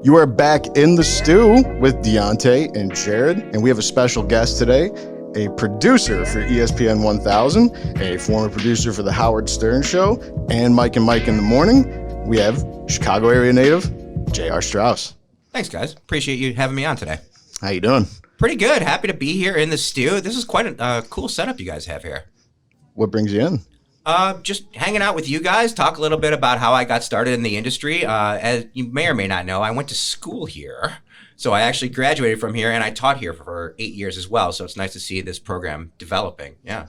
You are back in the stew with DeAndre and Jarred, and we have a special guest today, a producer for ESPN 1000, a former producer for the Howard Stern Show, and Mike and Mike in the Morning. We have Chicago area native, J.R. Straus. Thanks, guys. Appreciate you having me on today. How you doing? Pretty good. Happy to be here in the stew. This is quite a cool setup you guys have here. What brings you in? Just hanging out with you guys, talk a little bit about how I got started in the industry. As you may or may not know, I went to school here. So I actually graduated from here, and I taught here for 8 years as well. So it's nice to see this program developing. Yeah.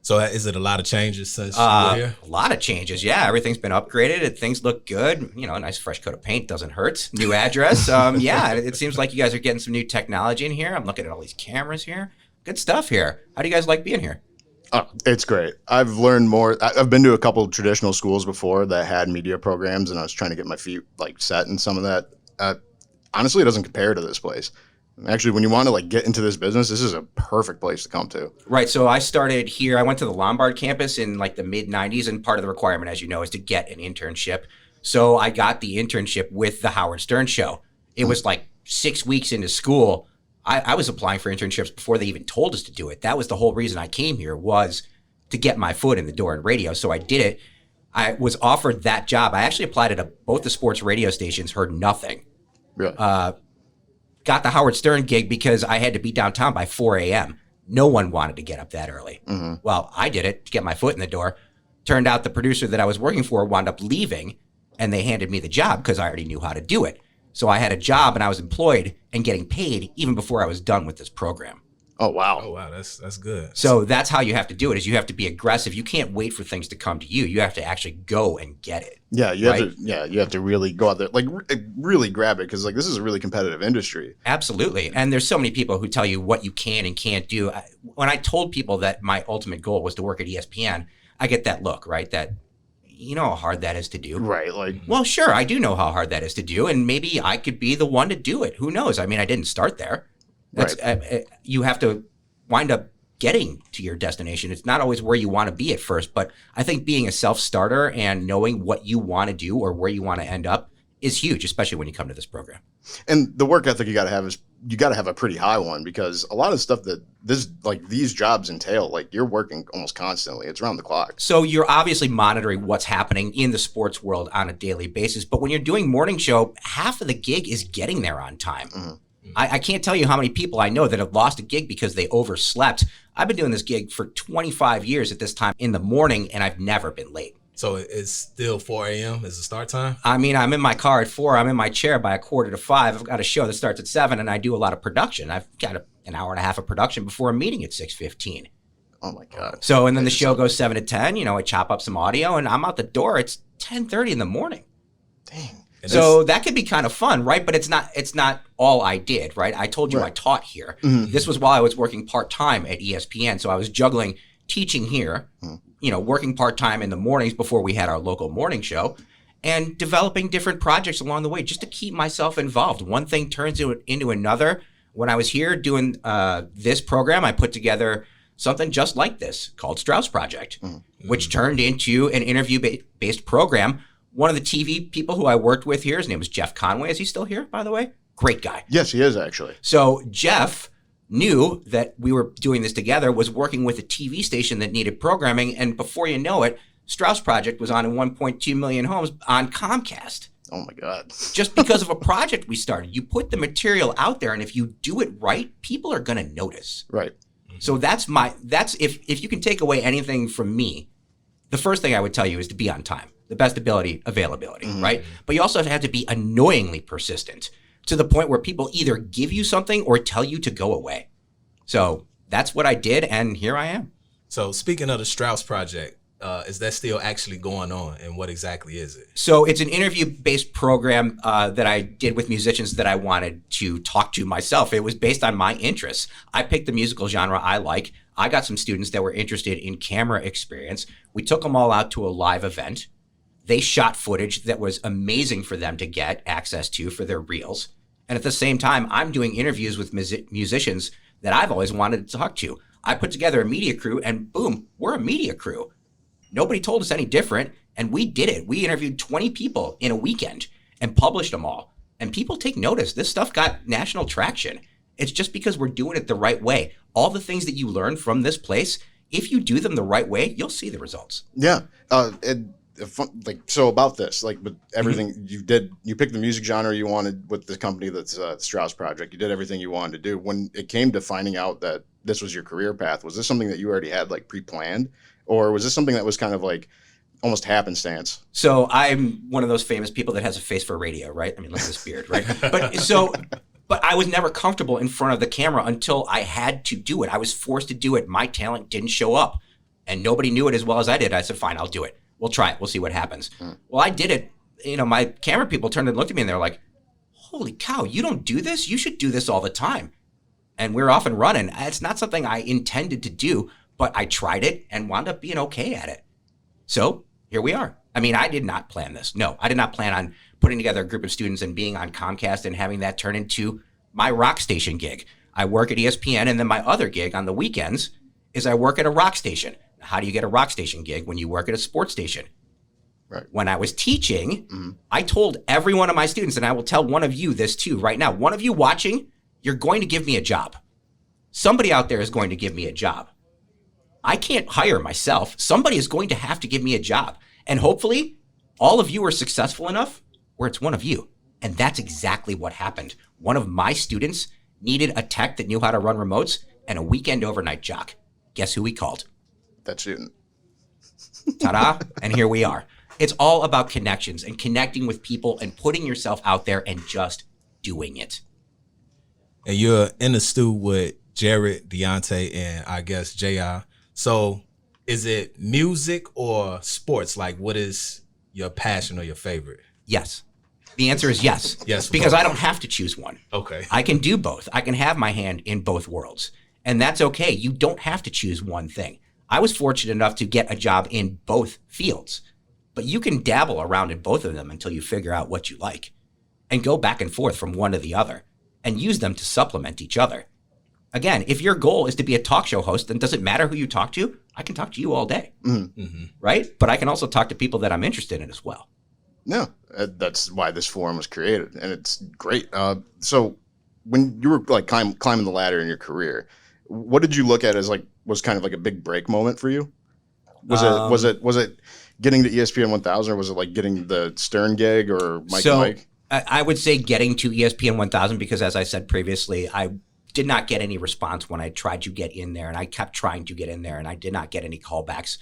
So is it a lot of changes since you were here? A lot of changes, yeah. Everything's been upgraded. Things look good. You know, a nice fresh coat of paint doesn't hurt. New address. Yeah, it seems like you guys are getting some new technology in here. I'm looking at all these cameras here. Good stuff here. How do you guys like being here? Oh, it's great. I've learned more. I've been to a couple of traditional schools before that had media programs, and I was trying to get my feet set in some of that. Honestly, it doesn't compare to this place. Actually, when you want to get into this business, this is a perfect place to come to. Right. So I started here. I went to the Lombard campus in the mid 90s, and part of the requirement, as you know, is to get an internship. So I got the internship with the Howard Stern Show. It was 6 weeks into school. I was applying for internships before they even told us to do it. That was the whole reason I came here, was to get my foot in the door in radio. So I did it. I was offered that job. I actually applied at both the sports radio stations, heard nothing. Really? Got the Howard Stern gig because I had to be downtown by 4 a.m. No one wanted to get up that early. Mm-hmm. Well, I did it to get my foot in the door. Turned out the producer that I was working for wound up leaving, and they handed me the job because I already knew how to do it. So I had a job, and I was employed and getting paid even before I was done with this program. Oh, wow. Oh, wow. That's good. So that's how you have to do it, is you have to be aggressive. You can't wait for things to come to you. You have to actually go and get it. Yeah, you have to really go out there, really grab it, because this is a really competitive industry. Absolutely. And there's so many people who tell you what you can and can't do. When I told people that my ultimate goal was to work at ESPN, I get that look, right? That, you know how hard that is to do. Right. Well, sure, I do know how hard that is to do, and maybe I could be the one to do it. Who knows? I mean, I didn't start there. Right. You have to wind up getting to your destination. It's not always where you want to be at first, but I think being a self-starter and knowing what you want to do or where you want to end up is huge, especially when you come to this program. And the work ethic you got to have is you got to have a pretty high one, because a lot of stuff that these jobs entail, you're working almost constantly. It's around the clock. So you're obviously monitoring what's happening in the sports world on a daily basis. But when you're doing morning show, half of the gig is getting there on time. Mm-hmm. I can't tell you how many people I know that have lost a gig because they overslept. I've been doing this gig for 25 years at this time in the morning, and I've never been late. So it's still 4 a.m. is the start time? I mean, I'm in my car at 4. I'm in my chair by 4:45. I've got a show that starts at 7, and I do a lot of production. I've got an hour and a half of production before a meeting at 6:15. Oh, my God. So, and then the show goes 7 to 10. I chop up some audio, and I'm out the door. It's 10:30 in the morning. Dang. So that could be kind of fun, right? But it's not all I did, right? I told you right. I taught here. Mm-hmm. This was while I was working part-time at ESPN. So I was juggling teaching here, working part-time in the mornings before we had our local morning show, and developing different projects along the way just to keep myself involved. One thing turns into another. When I was here doing this program, I put together something just like this called Straus Project, which turned into an interview-based program. One of the TV people who I worked with here, his name was Jeff Conway. Is he still here, by the way? Great guy. Yes, he is, actually. So Jeff knew that we were doing this together, was working with a TV station that needed programming, and before you know it, Straus Project was on in 1.2 million homes on Comcast. Oh, my God. Just because of a project we started. You put the material out there, and if you do it right, people are going to notice. Right. So that's if you can take away anything from me, the first thing I would tell you is to be on time. The best ability, availability, right? But you also have to be annoyingly persistent to the point where people either give you something or tell you to go away. So that's what I did, and here I am. So speaking of the Straus Project, is that still actually going on, and what exactly is it? So it's an interview-based program that I did with musicians that I wanted to talk to myself. It was based on my interests. I picked the musical genre I like. I got some students that were interested in camera experience. We took them all out to a live event. They shot footage that was amazing for them to get access to for their reels. And at the same time, I'm doing interviews with musicians that I've always wanted to talk to. I put together a media crew, and boom, we're a media crew. Nobody told us any different, and we did it. We interviewed 20 people in a weekend and published them all. And people take notice. This stuff got national traction. It's just because we're doing it the right way. All the things that you learn from this place, if you do them the right way, you'll see the results. Yeah. So about this, like with everything you did, you picked the music genre you wanted with the company that's the Straus Project. You did everything you wanted to do. When it came to finding out that this was your career path, was this something that you already had like pre-planned, or was this something that was kind of like almost happenstance? So I'm one of those famous people that has a face for radio, right? I mean, look at this beard, right? But I was never comfortable in front of the camera until I had to do it. I was forced to do it. My talent didn't show up, and nobody knew it as well as I did. I said, fine, I'll do it. We'll try it. We'll see what happens. Well, I did it. You know, my camera people turned and looked at me and they're like, holy cow, you don't do this? You should do this all the time. And we're off and running. It's not something I intended to do, but I tried it and wound up being okay at it. So here we are. I mean, I did not plan this. No, I did not plan on putting together a group of students and being on Comcast and having that turn into my rock station gig. I work at ESPN, and then my other gig on the weekends is I work at a rock station. How do you get a rock station gig when you work at a sports station? Right. When I was teaching, I told every one of my students, and I will tell one of you this too right now, one of you watching, you're going to give me a job. Somebody out there is going to give me a job. I can't hire myself. Somebody is going to have to give me a job. And hopefully all of you are successful enough where it's one of you. And that's exactly what happened. One of my students needed a tech that knew how to run remotes and a weekend overnight jock. Guess who we called? That student. Ta-da, and here we are. It's all about connections and connecting with people and putting yourself out there and just doing it. And you're in the Stu with Jarred, Deontay, and I guess JR. So is it music or sports? Like, what is your passion or your favorite? Yes. The answer is yes. Yes. Because both. I don't have to choose one. Okay. I can do both. I can have my hand in both worlds. And that's okay. You don't have to choose one thing. I was fortunate enough to get a job in both fields, but you can dabble around in both of them until you figure out what you like and go back and forth from one to the other and use them to supplement each other. Again, if your goal is to be a talk show host, then does it matter who you talk to? I can talk to you all day, right? But I can also talk to people that I'm interested in as well. No, that's why this forum was created, and it's great. So when you were like climbing the ladder in your career, what did you look at as like was kind of like a big break moment for you? Was it getting to ESPN 1000, or was it like getting the Stern gig or Mike and Mike? I would say getting to ESPN 1000 because, as I said previously, I did not get any response when I tried to get in there, and I kept trying to get in there, and I did not get any callbacks.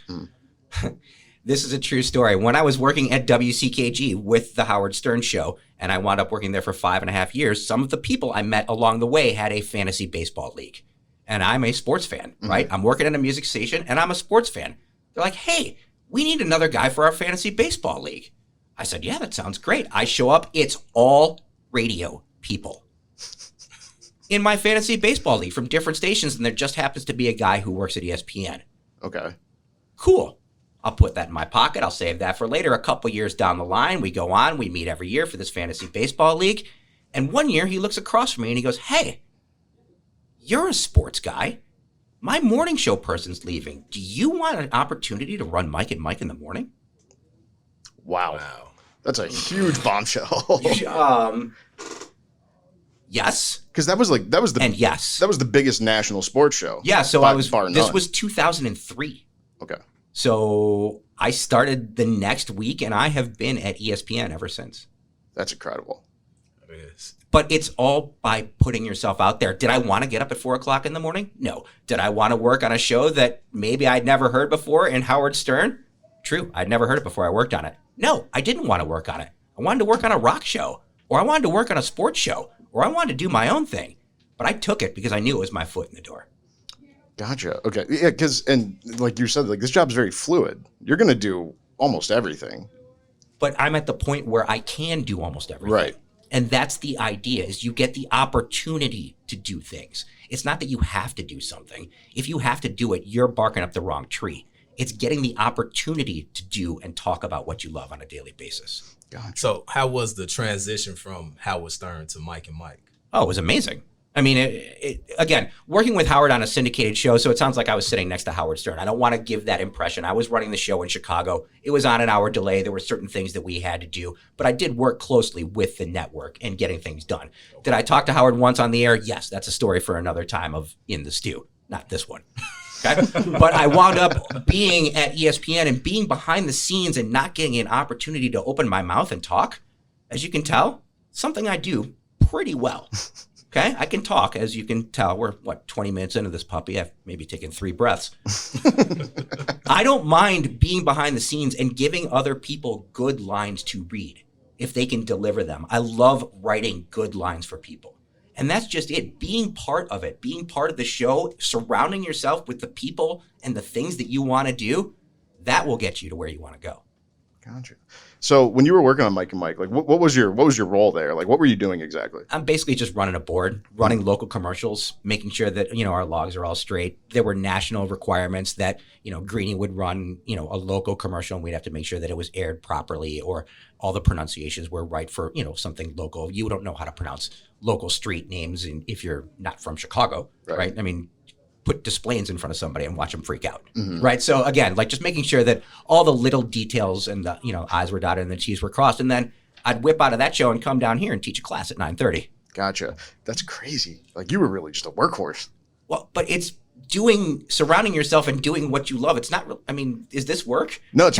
This is a true story. When I was working at WCKG with the Howard Stern Show, and I wound up working there for 5.5 years, some of the people I met along the way had a fantasy baseball league. And I'm a sports fan, right? I'm working at a music station, and I'm a sports fan. They're like, hey, we need another guy for our fantasy baseball league. I said, yeah, that sounds great. I show up. It's all radio people in my fantasy baseball league from different stations, and there just happens to be a guy who works at ESPN. Okay. Cool. I'll put that in my pocket. I'll save that for later. A couple years down the line, we go on. We meet every year for this fantasy baseball league. And one year, he looks across from me, and he goes, hey, you're a sports guy. My morning show person's leaving. Do you want an opportunity to run Mike and Mike in the morning? Wow. That's a huge bombshell. Yes. Because that was the biggest national sports show. Yeah, so this was 2003. Okay. So I started the next week, and I have been at ESPN ever since. That's incredible. It is. But it's all by putting yourself out there. Did I want to get up at 4 o'clock in the morning? No. Did I want to work on a show that maybe I'd never heard before in Howard Stern? True. I'd never heard it before I worked on it. No, I didn't want to work on it. I wanted to work on a rock show, or I wanted to work on a sports show, or I wanted to do my own thing. But I took it because I knew it was my foot in the door. Gotcha. Okay. Yeah, and like you said, like this job's very fluid. You're going to do almost everything. But I'm at the point where I can do almost everything. Right. And that's the idea, is you get the opportunity to do things. It's not that you have to do something. If you have to do it, you're barking up the wrong tree. It's getting the opportunity to do and talk about what you love on a daily basis. Gotcha. So how was the transition from Howard Stern to Mike and Mike? Oh, it was amazing. I mean, again, working with Howard on a syndicated show, so it sounds like I was sitting next to Howard Stern. I don't want to give that impression. I was running the show in Chicago. It was on an hour delay. There were certain things that we had to do, but I did work closely with the network and getting things done. Did I talk to Howard once on the air? Yes, that's a story for another time of In the Stu, not this one. Okay? But I wound up being at ESPN and being behind the scenes and not getting an opportunity to open my mouth and talk. As you can tell, something I do pretty well. Okay, I can talk, as you can tell. We're, 20 minutes into this puppy. I've maybe taken 3 breaths. I don't mind being behind the scenes and giving other people good lines to read if they can deliver them. I love writing good lines for people. And that's just it. Being part of it, being part of the show, surrounding yourself with the people and the things that you want to do, that will get you to where you want to go. Gotcha. So when you were working on Mike and Mike, like what was your role there? Like what were you doing exactly? I'm basically just running a board, running local commercials, making sure that, our logs are all straight. There were national requirements that, Greeny would run, a local commercial and we'd have to make sure that it was aired properly or all the pronunciations were right for, something local. You don't know how to pronounce local street names if you're not from Chicago, right? I mean, put displays in front of somebody and watch them freak out, right? So again, like just making sure that all the little details and the I's were dotted and the T's were crossed, and then I'd whip out of that show and come down here and teach a class at 9:30. Gotcha. That's crazy. Like you were really just a workhorse. Well, but it's surrounding yourself and doing what you love. It's not. I mean, is this work? No, it's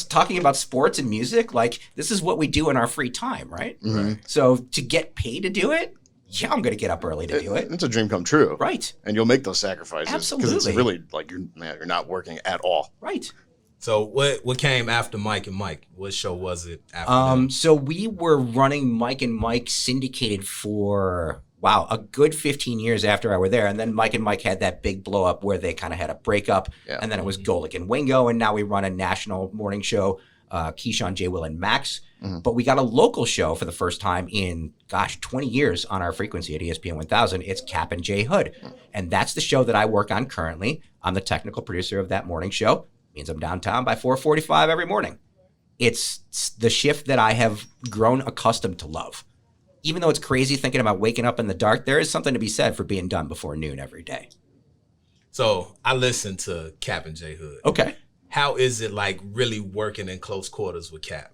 talking about sports and music. Like this is what we do in our free time, right? So to get paid to do it. Yeah, I'm going to get up early to do it. It's a dream come true. Right. And you'll make those sacrifices. Absolutely. Because it's really like you're not working at all. Right. So what came after Mike and Mike? What show was it after that? So we were running Mike and Mike syndicated for, a good 15 years after I were there. And then Mike and Mike had that big blow up where they kind of had a breakup. Yeah. And then it was Golick and Wingo. And now we run a national morning show, Keyshawn, J. Will, and Max. But we got a local show for the first time in, 20 years on our frequency at ESPN 1000. It's Cap and J. Hood. And that's the show that I work on currently. I'm the technical producer of that morning show. Means I'm downtown by 4:45 every morning. It's the shift that I have grown accustomed to love. Even though it's crazy thinking about waking up in the dark, there is something to be said for being done before noon every day. So I listened to Cap and J. Hood. Okay. How is it like really working in close quarters with Cap?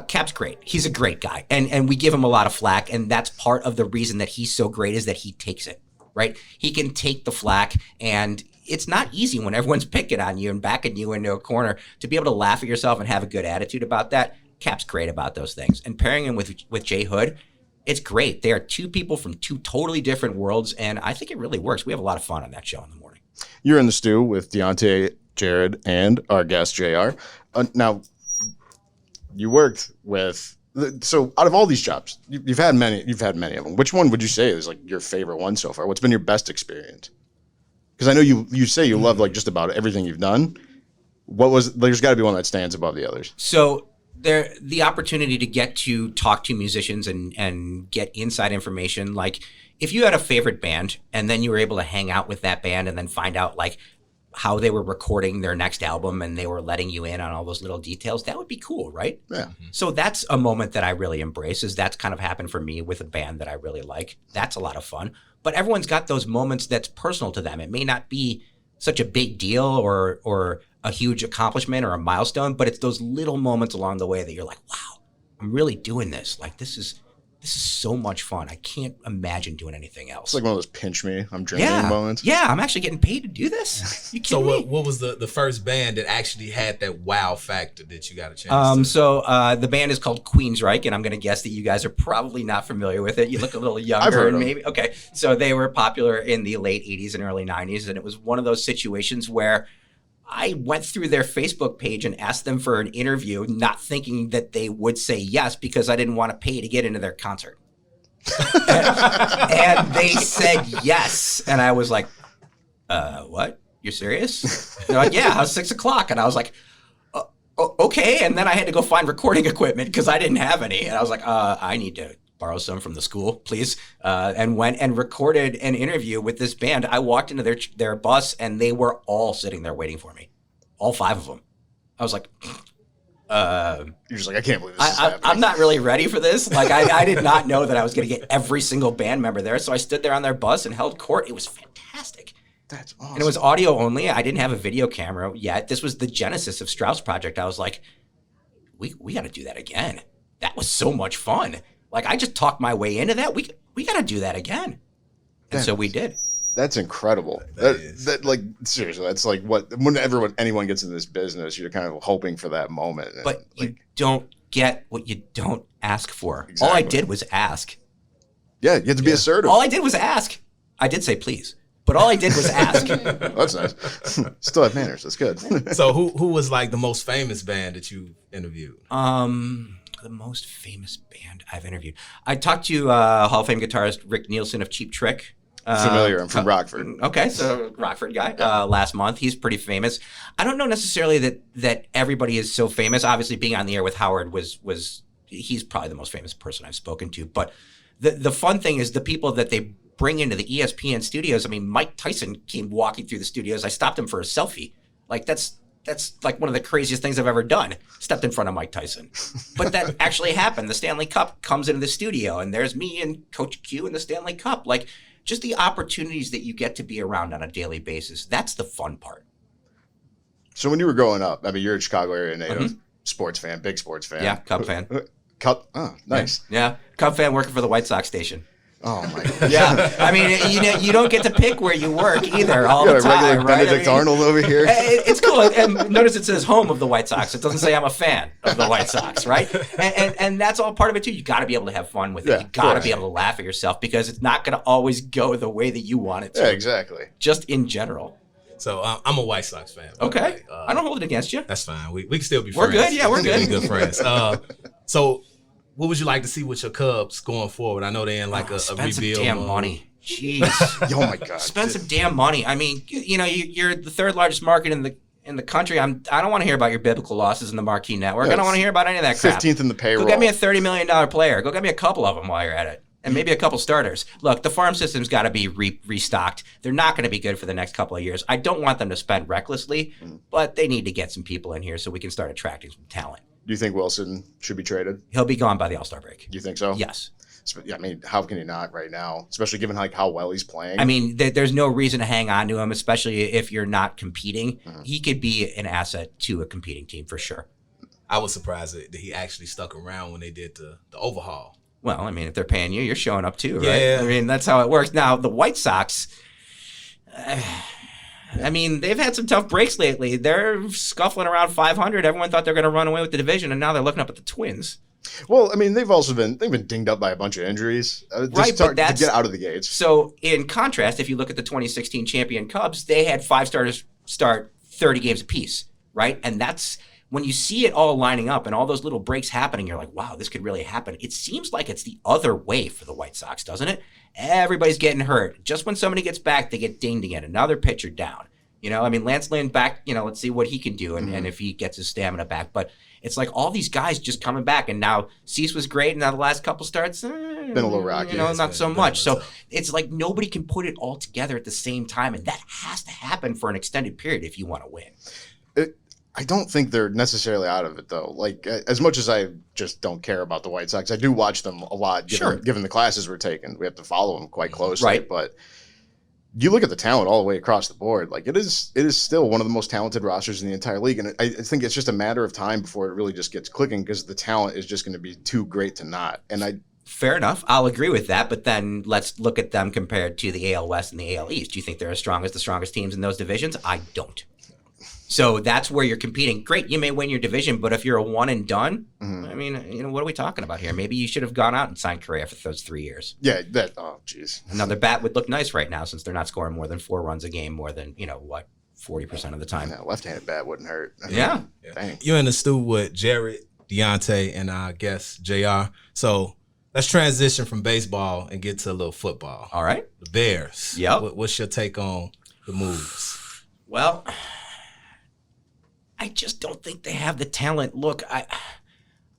Cap's great. He's a great guy. And we give him a lot of flack. And that's part of the reason that he's so great is that he takes it, right? He can take the flack, and it's not easy when everyone's picking on you and backing you into a corner to be able to laugh at yourself and have a good attitude about that. Cap's great about those things. And pairing him with Jay Hood, it's great. They are two people from two totally different worlds, and I think it really works. We have a lot of fun on that show in the morning. You're in the Stu with DeAnte, Jarred, and our guest, JR. Now, you worked with so out of all these jobs, you've had many of them. Which one would you say is like your favorite one so far? What's been your best experience? Because I know you say you love like just about everything you've done. There's got to be one that stands above the others. So the opportunity to get to talk to musicians and get inside information, like if you had a favorite band and then you were able to hang out with that band and then find out like how they were recording their next album and they were letting you in on all those little details, that would be cool, right? Yeah. So that's a moment that I really embrace, is that's kind of happened for me with a band that I really like. That's a lot of fun. But everyone's got those moments that's personal to them. It may not be such a big deal or a huge accomplishment or a milestone, but it's those little moments along the way that you're like, wow, I'm really doing this. Like this is so much fun. I can't imagine doing anything else. It's like one of those pinch me, I'm dreaming moments. Yeah, I'm actually getting paid to do this. You kidding me? What was the first band that actually had that wow factor that you got a chance to? So the band is called Queensryche, and I'm going to guess that you guys are probably not familiar with it. You look a little younger. I've heard maybe. Okay, so they were popular in the late 80s and early 90s, and it was one of those situations where I went through their Facebook page and asked them for an interview, not thinking that they would say yes because I didn't want to pay to get into their concert. and they said yes. And I was like, what? You're serious? They're like, yeah, how's 6 o'clock? And I was like, okay. And then I had to go find recording equipment because I didn't have any. And I was like, I need to borrow some from the school, please. And went and recorded an interview with this band. I walked into their bus and they were all sitting there waiting for me. All 5 of them. I was like, You're just like, I can't believe this is happening. I'm not really ready for this. Like, I did not know that I was going to get every single band member there. So I stood there on their bus and held court. It was fantastic. That's awesome. And it was audio only. I didn't have a video camera yet. This was the genesis of Straus Project. I was like, we got to do that again. That was so much fun. Like, I just talked my way into that. We got to do that again. And so we did. That's incredible. That like, seriously, that's like when anyone gets in this business, you're kind of hoping for that moment. And, but like, you don't get what you don't ask for. Exactly. All I did was ask. Yeah, you have to be assertive. All I did was ask. I did say please, but all I did was ask. That's nice. Still have manners. That's good. So who was like the most famous band that you interviewed? The most famous band I've interviewed. I talked to Hall of Fame guitarist Rick Nielsen of Cheap Trick. Familiar. I'm from Rockford. Okay, so Rockford guy. Last month, he's pretty famous. I don't know necessarily that everybody is so famous. Obviously, being on the air with Howard was he's probably the most famous person I've spoken to. But the fun thing is the people that they bring into the ESPN studios. I mean, Mike Tyson came walking through the studios. I stopped him for a selfie. Like that's like one of the craziest things I've ever done. Stepped in front of Mike Tyson. But that actually happened. The Stanley Cup comes into the studio, and there's me and Coach Q in the Stanley Cup. Like, just the opportunities that you get to be around on a daily basis. That's the fun part. So when you were growing up, I mean, you're a Chicago area native, sports fan, big sports fan. Yeah, Cub fan. Cub, oh, nice. Yeah, Cub fan working for the White Sox station. Oh, my God. Yeah, I mean, you don't get to pick where you work either all the You got a time, regular right? Benedict Arnold over here. It's cool. And notice it says home of the White Sox. It doesn't say I'm a fan of the White Sox, right? And that's all part of it, too. You got to be able to have fun with it. Yeah, You got to of be able to laugh at yourself because it's not going to always go the way that you want it to. Yeah, exactly. Just in general. So I'm a White Sox fan. Okay. I don't hold it against you. That's fine. We can still be We're friends. good. Yeah, we're Still good. be good friends. So what would you like to see with your Cubs going forward? I know they're in like a Spend some rebuild damn mode. money. Jeez. Oh, my God. Spend some damn money. I mean, you're the third largest market in the country. I don't want to hear about your biblical losses in the Marquee Network. I don't want to hear about any of that crap. 15th in the payroll. Go get me a $30 million player. Go get me a couple of them while you're at it. And maybe a couple starters. Look, the farm system's got to be restocked. They're not going to be good for the next couple of years. I don't want them to spend recklessly, but they need to get some people in here so we can start attracting some talent. Do you think Wilson should be traded? He'll be gone by the All-Star break. Do you think so? Yes. I mean, how can he not right now? Especially given like how well he's playing. I mean, there's no reason to hang on to him, especially if you're not competing. He could be an asset to a competing team for sure. I was surprised that he actually stuck around when they did the overhaul. Well, I mean, if they're paying you, you're showing up too, right? Yeah. I mean, that's how it works. Now, the White Sox, I mean, they've had some tough breaks lately. They're scuffling around 500. Everyone thought they were going to run away with the division, and now they're looking up at the Twins. Well, I mean, they've been dinged up by a bunch of injuries. Right, but to get out of the gates. So, in contrast, if you look at the 2016 champion Cubs, they had 5 starters start 30 games apiece, right? And that's when you see it all lining up and all those little breaks happening, you're like, wow, this could really happen. It seems like it's the other way for the White Sox, doesn't it? Everybody's getting hurt. Just when somebody gets back, they get dinged again. Another pitcher down. I mean, Lance Lynn back, let's see what he can do and if he gets his stamina back. But it's like all these guys just coming back. And now Cease was great. And now the last couple starts, been a little rocky. Not so much. So it's like nobody can put it all together at the same time. And that has to happen for an extended period if you want to win. I don't think they're necessarily out of it, though. Like, as much as I just don't care about the White Sox, I do watch them a lot, given the classes we're taking. We have to follow them quite closely. Right. But you look at the talent all the way across the board. Like, it is still one of the most talented rosters in the entire league. And I think it's just a matter of time before it really just gets clicking because the talent is just going to be too great to not. Fair enough. I'll agree with that. But then let's look at them compared to the AL West and the AL East. Do you think they're as strong as the strongest teams in those divisions? I don't. So that's where you're competing. Great, you may win your division, but if you're a one and done, I mean, what are we talking about here? Maybe you should have gone out and signed Correa for those 3 years. Yeah, oh, jeez. Another bat would look nice right now since they're not scoring more than 4 runs a game more than, 40% of the time. Yeah, left-handed bat wouldn't hurt. Yeah. Dang. You're in the Stu with Jarred, Deontay, and our guest, JR. So let's transition from baseball and get to a little football. All right. The Bears. Yep. What's your take on the moves? Well, I just don't think they have the talent. Look,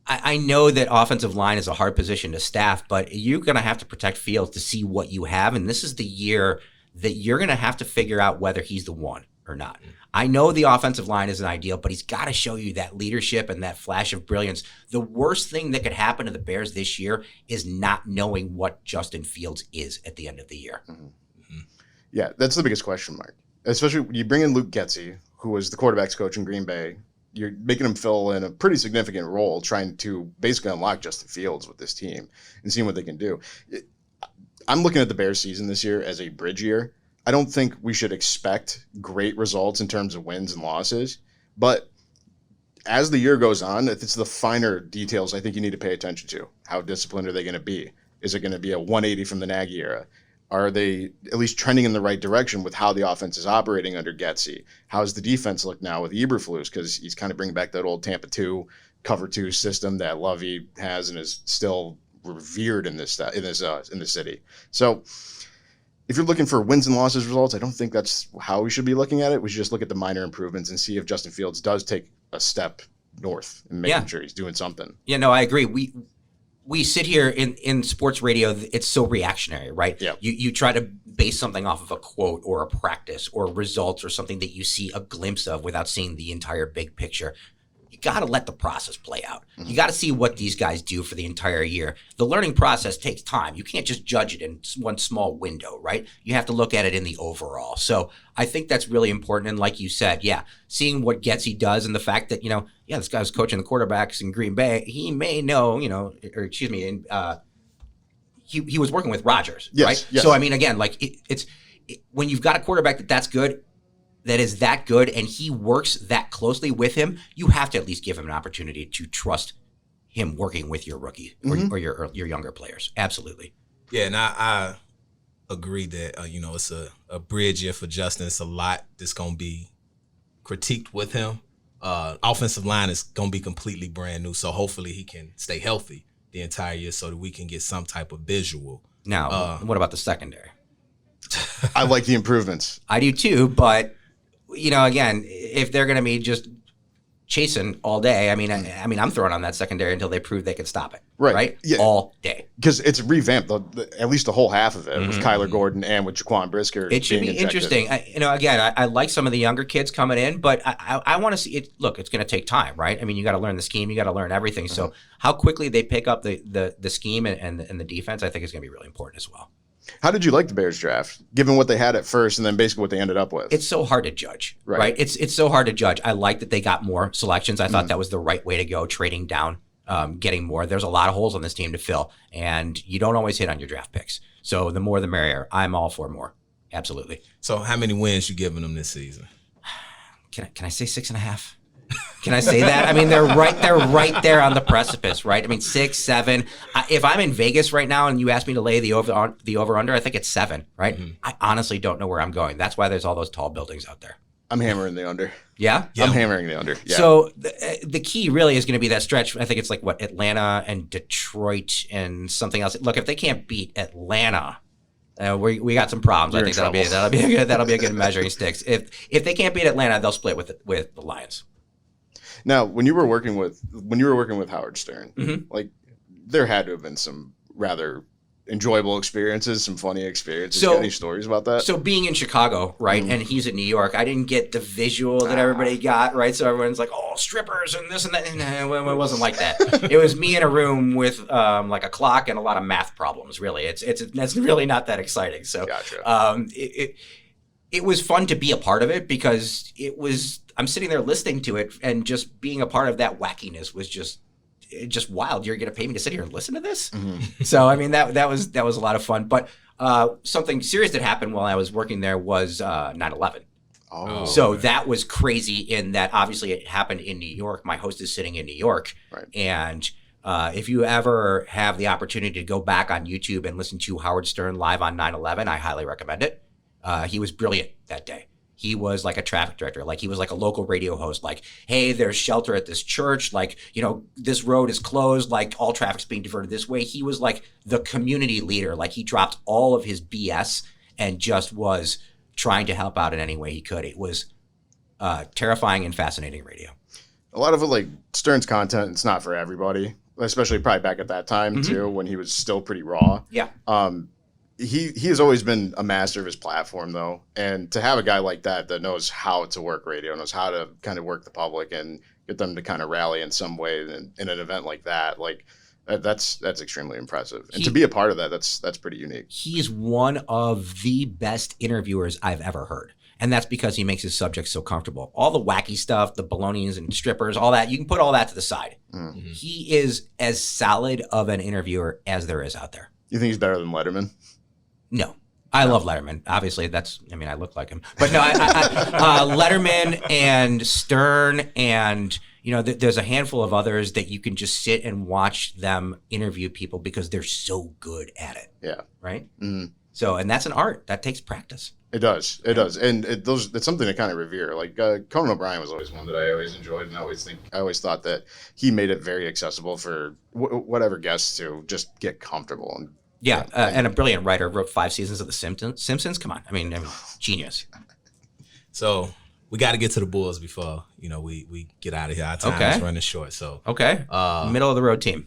I know that offensive line is a hard position to staff, but you're going to have to protect Fields to see what you have, and this is the year that you're going to have to figure out whether he's the one. or not. I know the offensive line isn't ideal, but he's got to show you that leadership and that flash of brilliance. The worst thing that could happen to the Bears this year is not knowing what Justin Fields is at the end of the year. Yeah, that's the biggest question mark. Especially when you bring in Luke Getsy, who was the quarterback's coach in Green Bay. You're making him fill in a pretty significant role, trying to basically unlock Justin Fields with this team and seeing what they can do. I'm looking at the Bears season this year as a bridge year. I don't think we should expect great results in terms of wins and losses, but as the year goes on, it's the finer details I think you need to pay attention to. How disciplined are they going to be? Is it going to be a 180 from the Nagy era? Are they at least trending in the right direction with how the offense is operating under Getsy? How's the defense look now with Eberflus? Because he's kind of bringing back that old Tampa 2 cover 2 system that Lovey has and is still revered in this city. So if you're looking for wins and losses results, I don't think that's how we should be looking at it. We should just look at the minor improvements and see if Justin Fields does take a step north and making sure he's doing something. Yeah, no, I agree. We sit here in sports radio, it's so reactionary, right? Yeah. You try to base something off of a quote or a practice or results or something that you see a glimpse of without seeing the entire big picture. You got to let the process play out. You got to see what these guys do for the entire year. The learning process takes time. You can't just judge it in one small window, right? You have to look at it in the overall. So I think that's really important. And like you said, seeing what Getsy does and the fact that, this guy was coaching the quarterbacks in Green Bay. He may know, he was working with Rodgers, right? Yes. So, I mean, again, like it's when you've got a quarterback that's good, that is that good, and he works that closely with him, you have to at least give him an opportunity to trust him working with your rookie or your younger players. Absolutely. Yeah, and I agree that, it's a bridge year for Justin. It's a lot that's going to be critiqued with him. Offensive line is going to be completely brand new, so hopefully he can stay healthy the entire year so that we can get some type of visual. Now, what about the secondary? I like the improvements. I do too, but again, if they're going to be just chasing all day, I mean, I'm throwing on that secondary until they prove they can stop it. Right? Yeah. All day. Because it's revamped, at least the whole half of it, with Kyler Gordon and with Jaquan Brisker. It should be interesting. I like some of the younger kids coming in, but I want to see it. Look, it's going to take time, right? I mean, you got to learn the scheme, you got to learn everything. So how quickly they pick up the scheme and the defense, I think is going to be really important as well. How did you like the Bears draft, given what they had at first and then basically what they ended up with? It's so hard to judge, right? It's so hard to judge. I like that they got more selections. I thought that was the right way to go, trading down, getting more. There's a lot of holes on this team to fill, and you don't always hit on your draft picks. So the more the merrier. I'm all for more. Absolutely. So how many wins you giving them this season? Can I say 6.5? Can I say that? I mean, they're right there on the precipice, right? I mean, 6, 7. If I'm in Vegas right now and you ask me to lay the over under, I think it's 7, right? I honestly don't know where I'm going. That's why there's all those tall buildings out there. I'm hammering the under. Yeah? I'm hammering the under. Yeah. So the key really is going to be that stretch. I think it's like Atlanta and Detroit and something else. Look, if they can't beat Atlanta, we got some problems. I think that'll be a good measuring sticks. If they can't beat Atlanta, they'll split with the Lions. Now, when you were working with Howard Stern, like there had to have been some rather enjoyable experiences, some funny experiences. So, any stories about that? So being in Chicago, right, and he's in New York, I didn't get the visual that everybody got, right? So everyone's like, oh, strippers and this and that. And it wasn't like that. It was me in a room with like a clock and a lot of math problems, really. That's really not that exciting. So gotcha. It was fun to be a part of it because I'm sitting there listening to it, and just being a part of that wackiness was just wild. You're going to pay me to sit here and listen to this? So, I mean, that was a lot of fun. But something serious that happened while I was working there was 9/11. Oh, so that was crazy in that obviously it happened in New York. My host is sitting in New York. Right. And if you ever have the opportunity to go back on YouTube and listen to Howard Stern live on 9/11, I highly recommend it. He was brilliant that day. He was like a traffic director. Like he was like a local radio host. Like, hey, there's shelter at this church. Like, this road is closed. Like all traffic's being diverted this way. He was like the community leader. Like he dropped all of his BS and just was trying to help out in any way he could. It was terrifying and fascinating radio. A lot of it, like Stern's content, it's not for everybody, especially probably back at that time too, when he was still pretty raw. Yeah. he has always been a master of his platform, though. And to have a guy like that knows how to work radio, knows how to kind of work the public and get them to kind of rally in some way in an event like that, like that's extremely impressive. And to be a part of that, that's pretty unique. He's one of the best interviewers I've ever heard. And that's because he makes his subjects so comfortable. All the wacky stuff, the balonies and strippers, all that, you can put all that to the side. Mm-hmm. He is as solid of an interviewer as there is out there. You think he's better than Letterman? No. I love Letterman. Obviously, I look like him. But no, Letterman and Stern and, there's a handful of others that you can just sit and watch them interview people because they're so good at it. Yeah. Right? Mm-hmm. So, and that's an art. That takes practice. It does. And it's something to kind of revere. Like Conan O'Brien was always one that I always enjoyed, and I always thought that he made it very accessible for whatever guests to just get comfortable. And and a brilliant writer, wrote 5 seasons of The Simpsons. Come on, I mean, genius. So we got to get to the Bulls before we get out of here. Our time is running short. So middle of the road team.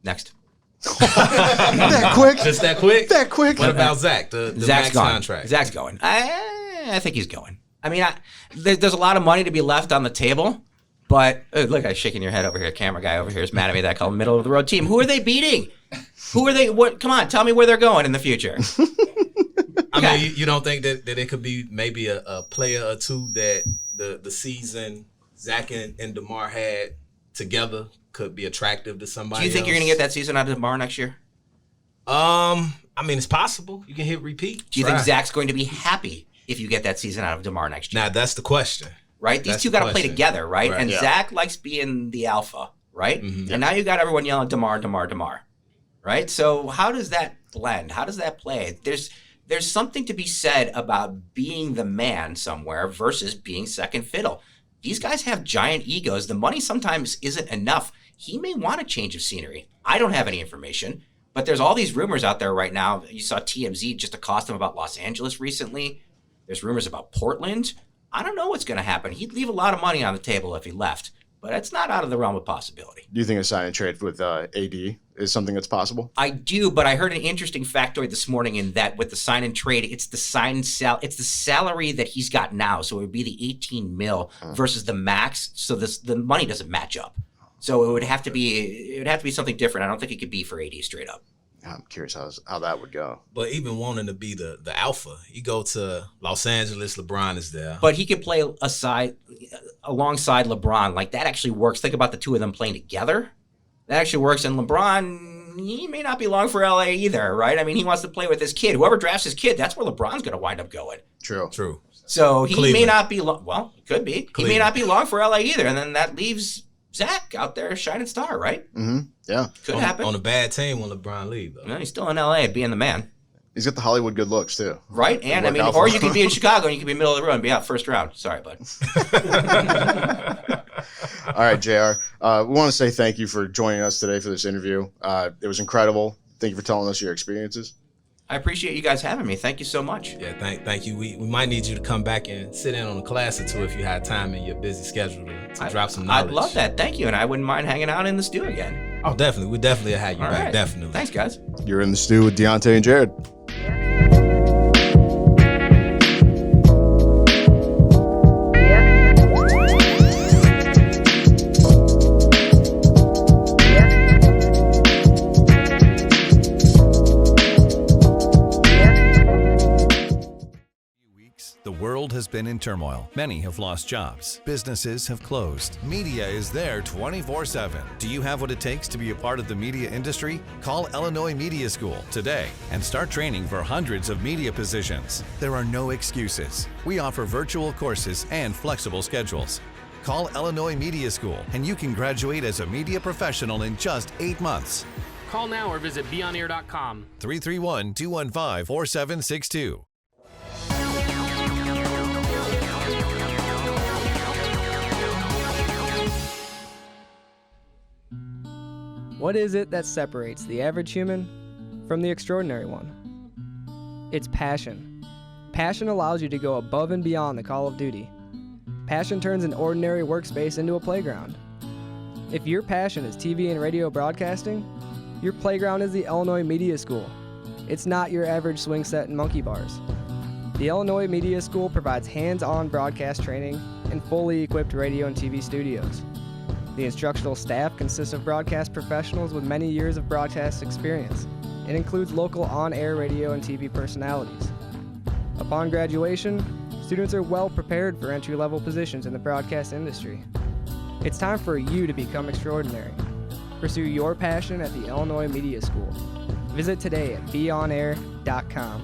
Next. That quick? Just that quick? That quick? What about Zach? The Zach's max gone. contract. Zach's going. I think he's going. I mean, there's a lot of money to be left on the table, but look, I'm shaking your head over here. Camera guy over here is mad at me that I call him middle of the road team. Who are they beating? Who are they? What? Come on, tell me where they're going in the future. I mean, you don't think that it could be maybe a player or two that the season Zach and DeMar had together could be attractive to somebody. Do you think you're going to get that season out of DeMar next year? I mean, it's possible. You can hit repeat. Do you think Zach's going to be happy if you get that season out of DeMar next year? Now, that's the question. Right? These two got to play together, right? And Zach likes being the alpha, right? Mm-hmm. And now you got everyone yelling DeMar, DeMar, DeMar, right? So how does that blend? How does that play? There's something to be said about being the man somewhere versus being second fiddle. These guys have giant egos. The money sometimes isn't enough. He may want a change of scenery. I don't have any information, but there's all these rumors out there right now. You saw TMZ just accost him about Los Angeles recently. There's rumors about Portland. I don't know what's going to happen. He'd leave a lot of money on the table if he left, but it's not out of the realm of possibility. Do you think a sign and trade with AD is something that's possible? I do, but I heard an interesting factoid this morning in that with the sign and trade, it's the salary that he's got now. So it would be the 18 mil versus the max. So the money doesn't match up. So it would have to be something different. I don't think it could be for AD straight up. I'm curious how that would go. But even wanting to be the alpha, you go to Los Angeles, LeBron is there. But he could play alongside LeBron. Like, that actually works. Think about the two of them playing together. That actually works. And LeBron, he may not be long for LA either, right? I mean, he wants to play with his kid. Whoever drafts his kid, that's where LeBron's going to wind up going. True. So he may not be long. Well, it could be. He may not be long for LA either. And then that leaves Zach out there, shining star, right? Mm-hmm. Yeah. Could happen. On a bad team when LeBron leaves, though. No, he's still in LA being the man. He's got the Hollywood good looks, too. Right? And, I mean, or you could be in Chicago and you could be middle of the road and be out first round. Sorry, bud. All right, JR. We want to say thank you for joining us today for this interview. It was incredible. Thank you for telling us your experiences. I appreciate you guys having me. Thank you so much. Yeah, thank you. We might need you to come back and sit in on a class or two if you had time in your busy schedule to drop some knowledge. I'd love that. Thank you. And I wouldn't mind hanging out in the Stu again. Oh, definitely. We definitely have you back. Right. Definitely. Thanks, guys. You're in the Stu with DeAndre and Jarred. The world has been in turmoil. Many have lost jobs. Businesses have closed. Media is there 24/7. Do you have what it takes to be a part of the media industry? Call Illinois Media School today and start training for hundreds of media positions. There are no excuses. We offer virtual courses and flexible schedules. Call Illinois Media School and you can graduate as a media professional in just 8 months. Call now or visit beonair.com. 331-215-4762. What is it that separates the average human from the extraordinary one? It's passion. Passion allows you to go above and beyond the call of duty. Passion turns an ordinary workspace into a playground. If your passion is TV and radio broadcasting, your playground is the Illinois Media School. It's not your average swing set and monkey bars. The Illinois Media School provides hands-on broadcast training and fully equipped radio and TV studios. The instructional staff consists of broadcast professionals with many years of broadcast experience. It includes local on-air radio and TV personalities. Upon graduation, students are well prepared for entry-level positions in the broadcast industry. It's time for you to become extraordinary. Pursue your passion at the Illinois Media School. Visit today at beonair.com.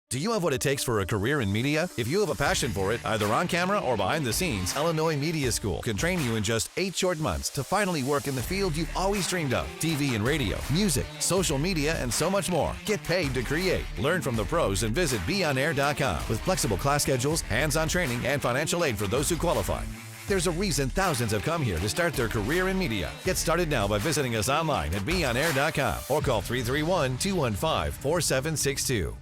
Do you have what it takes for a career in media? If you have a passion for it, either on camera or behind the scenes, Illinois Media School can train you in just 8 short months to finally work in the field you've always dreamed of. TV and radio, music, social media, and so much more. Get paid to create. Learn from the pros and visit beonair.com with flexible class schedules, hands-on training, and financial aid for those who qualify. There's a reason thousands have come here to start their career in media. Get started now by visiting us online at beonair.com or call 331-215-4762.